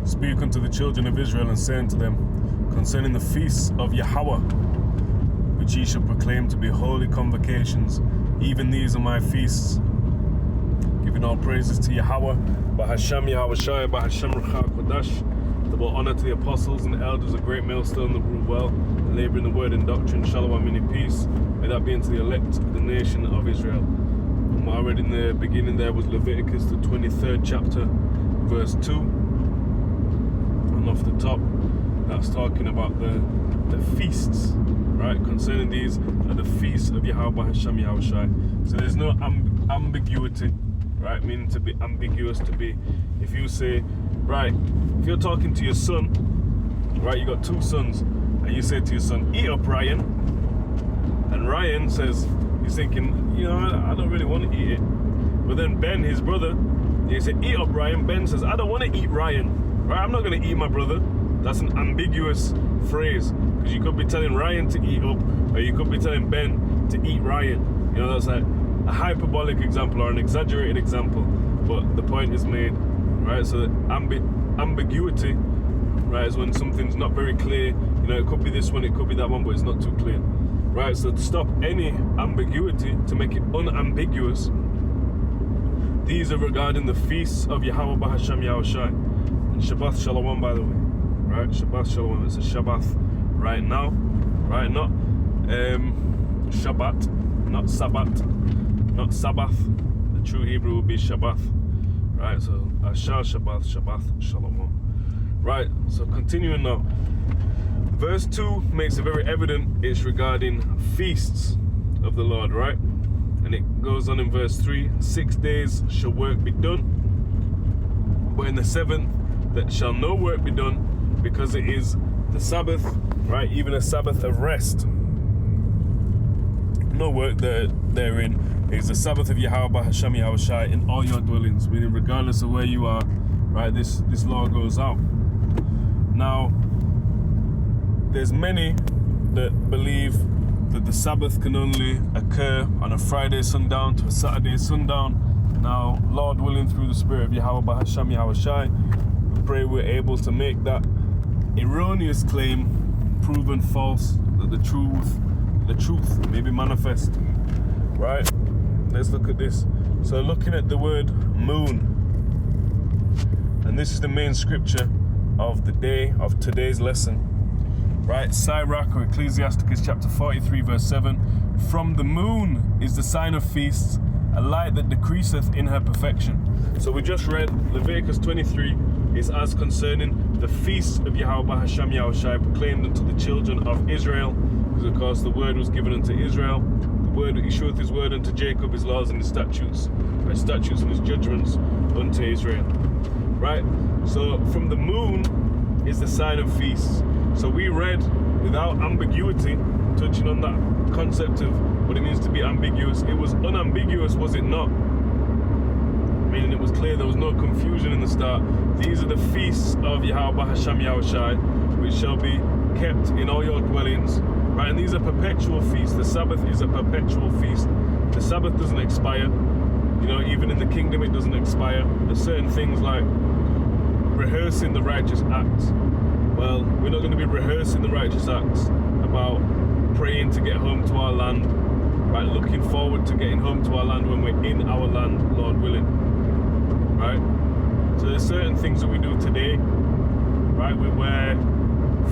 Speak unto the children of Israel and say unto them concerning the feasts of Yahweh, which ye shall proclaim to be holy convocations. Even these are my feasts. Giving all praises to Yahweh, Bahasham Yahweh Shai, Bahasham Ruach HaKodesh. Double honor to the apostles and the elders, a great millstone that rule well, labouring the word and doctrine. Shalom, many peace. May that be unto the elect of the nation of Israel. And what I read in the beginning there was Leviticus, the 23rd chapter, verse 2. And off the top, that's talking about the feasts, right? Concerning these are the feasts of Yahweh Hashem Yahweh Shai. So there's no ambiguity, right? Meaning to be ambiguous, to be, if you say, right, if you're talking to your son, right, you got two sons, and you say to your son, eat up, Ryan, and Ryan says, he's thinking, you know, I don't really want to eat it. But then Ben, his brother, you say, eat up, Ryan. Ben says, I don't want to eat Ryan. Right, I'm not going to eat my brother. That's an ambiguous phrase, because you could be telling Ryan to eat up, or you could be telling Ben to eat Ryan. You know, that's like a hyperbolic example or an exaggerated example, but the point is made, right? So ambiguity, right, is when something's not very clear. You know, it could be this one, it could be that one, but it's not too clear, right? So to stop any ambiguity, to make it unambiguous, these are regarding the feasts of Yahweh Bahasham Yahweh Shai. Shabbat Shalom, by the way, right? Shabbat Shalom. It's a Shabbat right now, right? Not Shabbat, not Sabbath, not Sabbath. The true Hebrew would be Shabbat, right? So Ashar Shabbat, Shabbat Shalom, right? So continuing now, verse 2 makes it very evident it's regarding feasts of the Lord, right? And it goes on in verse 3: 6 days shall work be done, but in the seventh that shall no work be done, because it is the Sabbath, right? Even a Sabbath of rest. No work therein. It is the Sabbath of Yahweh Hashem Yahweh Shai in all your dwellings, meaning regardless of where you are, right? This law goes out. Now, there's many that believe that the Sabbath can only occur on a Friday sundown to a Saturday sundown. Now, Lord willing, through the Spirit of Yahweh Hashem Yahweh Shai, pray we're able to make that erroneous claim proven false, that the truth may be manifest, right? Let's look at this. So looking at the word moon, and this is the main scripture of the day of today's lesson, right? Sirach, or Ecclesiasticus chapter 43 verse 7, from the moon is the sign of feasts, a light that decreaseth in her perfection. So we just read Leviticus 23 is as concerning the feast of Yahweh Hashem Yahweh Shai proclaimed unto the children of Israel, because of course the word was given unto Israel. The word, he showeth his word unto Jacob, his laws and his statutes, and his judgments unto Israel, right? So from the moon is the sign of feasts. So we read without ambiguity, touching on that concept of what it means to be ambiguous. It was unambiguous, was it not? Meaning it was clear, there was no confusion in the start. These are the feasts of Yahweh Hashem Yahweh Shai, which shall be kept in all your dwellings, right? And these are perpetual feasts. The Sabbath is a perpetual feast. The Sabbath doesn't expire. You know, even in the kingdom it doesn't expire. There's certain things like rehearsing the righteous acts. Well, we're not going to be rehearsing the righteous acts about praying to get home to our land, right? Looking forward to getting home to our land when we're in our land, Lord willing, right? So there's certain things that we do today, right? We wear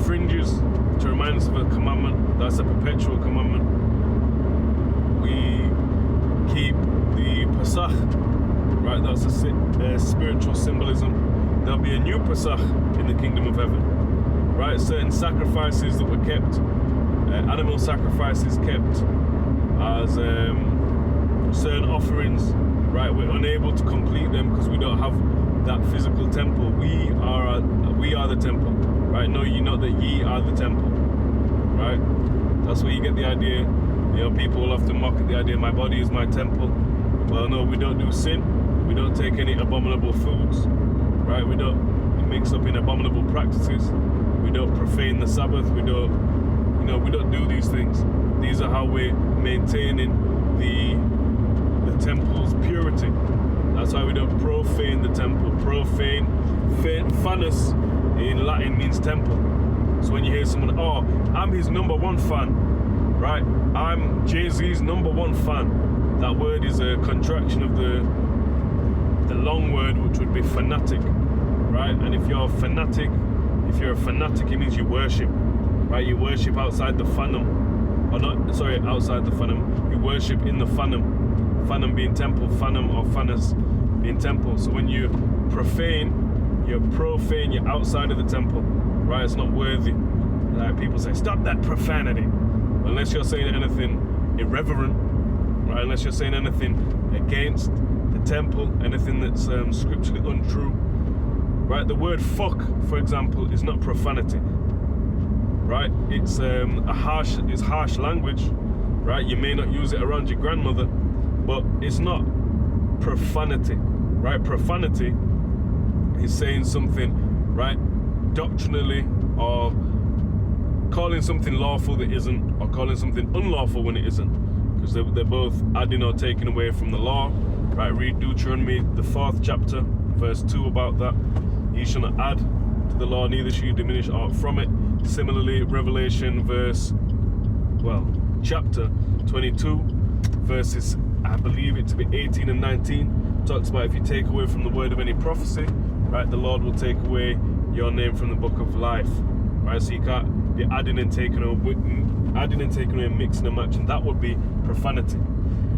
fringes to remind us of a commandment. That's a perpetual commandment. We keep the Pesach, right? That's a spiritual symbolism. There'll be a new Pesach in the kingdom of heaven, right? Certain sacrifices that were kept, animal sacrifices kept as certain offerings, right? We're unable to complete them because we don't have that physical temple. We are the temple, right? Know ye not that ye are the temple, right? That's where you get the idea. You know, people will often mock at the idea, my body is my temple. Well, no, we don't do sin. We don't take any abominable foods, right? We don't mix up in abominable practices. We don't profane the Sabbath. We don't do these things. These are how we're maintaining the temple's purity. That's why we don't profane the temple. Profane, fanus in Latin means temple. So when you hear someone, oh, I'm his #1 fan, right? I'm Jay-Z's #1 fan. That word is a contraction of the long word, which would be fanatic, right? And if you're a fanatic, it means you worship, right? You worship outside the fandom, or not, sorry, outside the fandom. You worship in the fandom. Fandom being temple, fandom or fanus being temple. So when you profane, you're outside of the temple, right? It's not worthy. Like people say, stop that profanity. Unless you're saying anything irreverent, right? Unless you're saying anything against the temple, anything that's scripturally untrue, right? The word fuck, for example, is not profanity, right? It's harsh language, right? You may not use it around your grandmother, but it's not profanity, right? Profanity is saying something, right, doctrinally, or calling something lawful that isn't, or calling something unlawful when it isn't, because they're both adding or taking away from the law, right? Read Deuteronomy, the 4th chapter, verse 2 about that. You shall not add to the law, neither shall you diminish aught from it. Similarly, Revelation chapter 22, verses, I believe it to be 18 and 19, talks about if you take away from the word of any prophecy, right, the Lord will take away your name from the book of life, right? So you can't be adding and taking away, and mixing and matching. That would be profanity,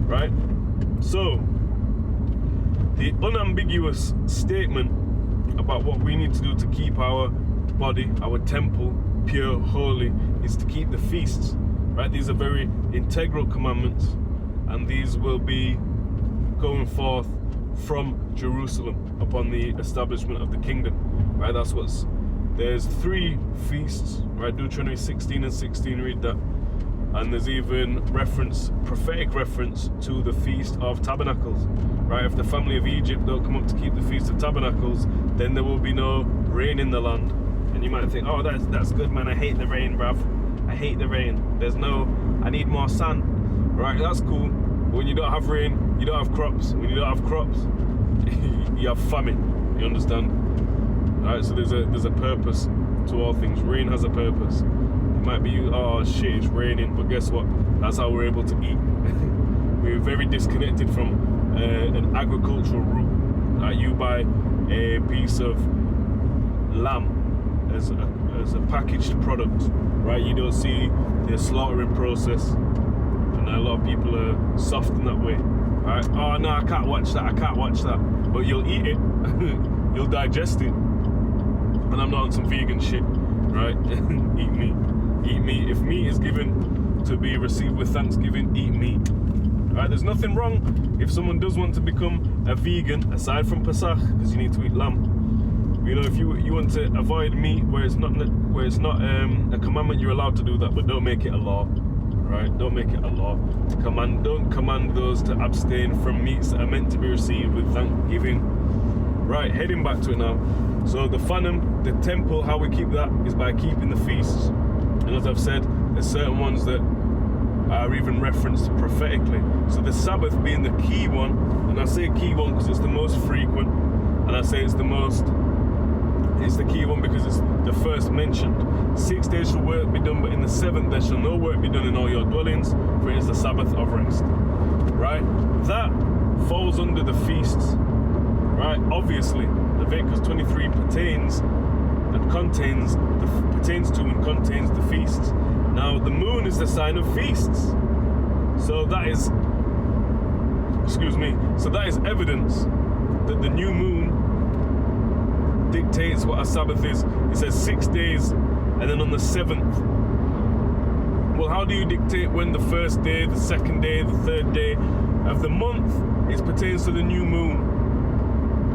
right? So the unambiguous statement about what we need to do to keep our body, our temple, pure, holy, is to keep the feasts, right? These are very integral commandments, and these will be going forth from Jerusalem upon the establishment of the kingdom, right? There's 3 feasts, right? Deuteronomy 16 and 16, read that. And there's even prophetic reference to the Feast of Tabernacles, right? If the family of Egypt don't come up to keep the Feast of Tabernacles, then there will be no rain in the land. And you might think, oh, that's good, man. I hate the rain, bruv. I hate the rain. I need more sun, right? That's cool. But when you don't have rain, you don't have crops. When you don't have crops, you have famine. You understand? All right, so there's a purpose to all things. Rain has a purpose. It might be, oh shit, it's raining, but guess what? That's how we're able to eat. We're very disconnected from an agricultural route. You buy a piece of lamb as a packaged product, right? You don't see the slaughtering process, and a lot of people are soft in that way, right? Oh no, I can't watch that. But you'll eat it, you'll digest it. And I'm not on some vegan shit, right? Eat meat. If meat is given to be received with thanksgiving, eat meat. Right? There's nothing wrong if someone does want to become a vegan, aside from Pesach, because you need to eat lamb. You know, if you want to avoid meat where it's not a commandment, you're allowed to do that, but don't make it a law, right? Don't make it a law. Don't command those to abstain from meats that are meant to be received with thanksgiving. Right, heading back to it now. So the Fanum, the temple, how we keep that is by keeping the feasts. And as I've said, there's certain ones that are even referenced prophetically. So the Sabbath being the key one, and I say key one because it's the most frequent, and I say it's the key one because it's the first mentioned. 6 days shall work be done, but in the 7th there shall no work be done in all your dwellings, for it is the Sabbath of rest. Right? That falls under the feasts. Right? Obviously, Leviticus 23 pertains to and contains the feasts. Now, the moon is the sign of feasts. So that is evidence that the new moon dictates what a Sabbath is. It says 6 days, and then on the 7th. Well, how do you dictate when the first day, the second day, the third day of the month it pertains to the new moon?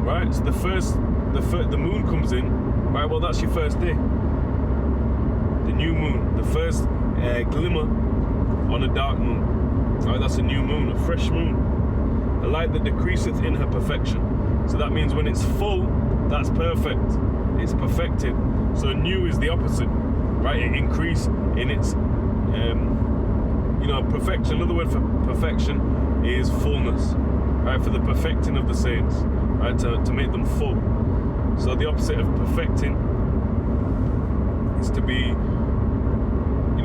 Right? So the moon comes in, right? Well, that's your first day. The new moon, the first glimmer on a dark moon. Right? That's a new moon, a fresh moon. A light that decreaseth in her perfection. So that means when it's full, that's perfect. It's perfected. So new is the opposite, right? It increased in its, perfection. Another word for perfection is fullness, right, for the perfecting of the saints, right, to make them full. So the opposite of perfecting is to be,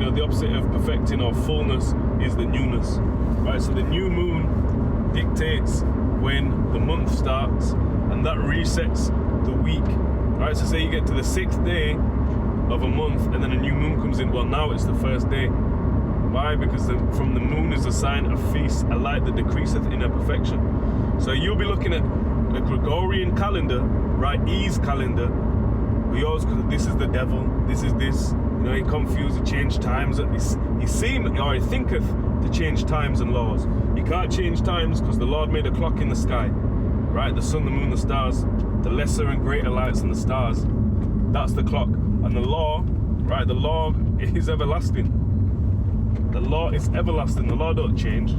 the opposite of perfecting or fullness is the newness, right? So the new moon dictates when the month starts, and that resets the week, right? So say you get to the 6th day of a month and then a new moon comes in, well, now it's the first day. Why? Because from the moon is a sign of feast, a light that decreaseth in her perfection. So you'll be looking at a Gregorian calendar, right? E's calendar. We always, this is the devil, this is this. He confused, he changed times. He thinketh to change times and laws. You can't change times because the Lord made a clock in the sky, right? The sun, the moon, the stars, the lesser and greater lights and the stars. That's the clock. And the law, right? The law is everlasting. The law is everlasting. The law don't change,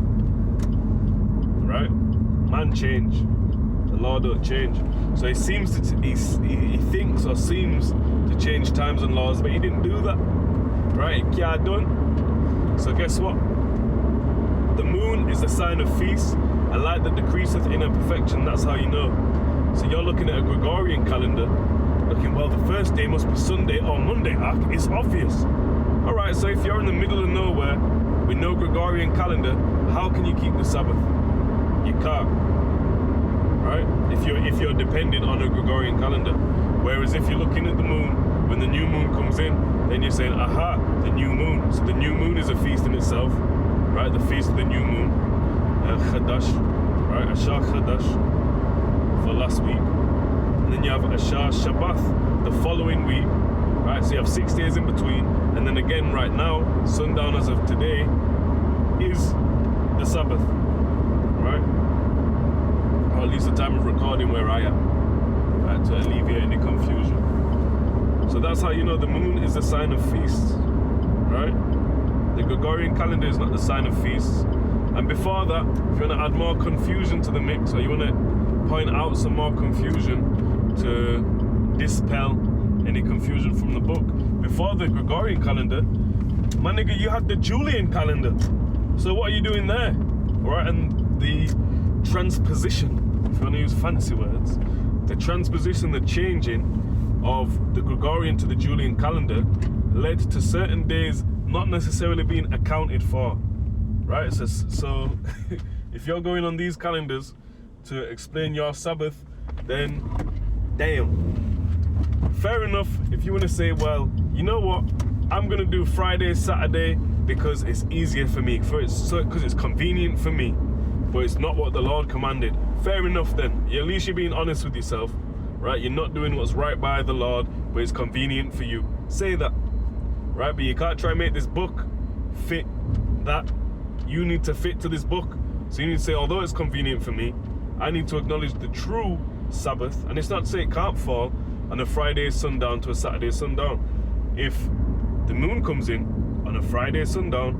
right? Man change. The law don't change. So he seems to, he thinks or seems to change times and laws, but he didn't do that, right? He can't done. So guess what? The moon is a sign of feast, a light that decreaseth in her perfection. That's how you know. So you're looking at a Gregorian calendar, looking, well, the first day must be Sunday or Monday. It's obvious. All right, so if you're in the middle of nowhere with no Gregorian calendar, how can you keep the Sabbath? You can't, right? If you're dependent on a Gregorian calendar. Whereas if you're looking at the moon, when the new moon comes in, then you're saying, aha, the new moon. So the new moon is a feast in itself, right? The feast of the new moon, Chadash, right? Ashar Chadash for last week. And then you have Ashar Shabbath the following week, right? So you have 6 days in between. And then again, right now, sundown as of today is the Sabbath, right? Or at least the time of recording where I am, right? To alleviate any confusion. So that's how you know the moon is a sign of feasts, right? The Gregorian calendar is not the sign of feasts. And before that, if you want to add more confusion to the mix, or you want to point out some more confusion to dispel any confusion from the book, before the Gregorian calendar, my nigga, you had the Julian calendar. So what are you doing there? Right? And the transposition, if you want to use fancy words, the transposition, the changing of the Gregorian to the Julian calendar led to certain days not necessarily being accounted for, right? So if you're going on these calendars to explain your Sabbath, then damn. Fair enough if you want to say, well, you know what, I'm going to do Friday, Saturday because it's easier for me, because it's convenient for me, but it's not what the Lord commanded. Fair enough then. At least you're being honest with yourself, right? You're not doing what's right by the Lord, but it's convenient for you. Say that, right? But you can't try and make this book fit that. You need to fit to this book. So you need to say, although it's convenient for me, I need to acknowledge the true Sabbath. And it's not to say it can't fall on a Friday sundown to a Saturday sundown. If the moon comes in on a Friday sundown,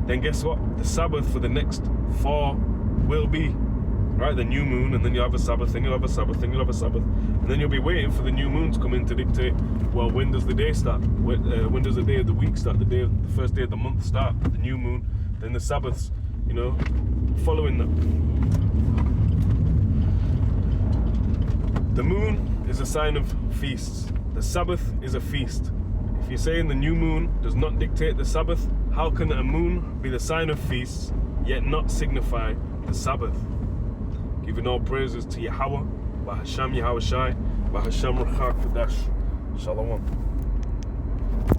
then guess what? The Sabbath for the next 4 will be, right? The new moon, and then you have a Sabbath, then you'll have a Sabbath, then you'll have a Sabbath. And then you'll be waiting for the new moon to come in to dictate, well, when does the day start? When does the day of the week start? The first day of the month start? The new moon, then the Sabbaths, following that. The moon is a sign of feasts. The Sabbath is a feast. If you're saying the new moon does not dictate the Sabbath, how can a moon be the sign of feasts, yet not signify the Sabbath? Giving all praises to Yahweh, Bahasham Yahweh Shai, Bahasham Ruchak Kadash. Shalom.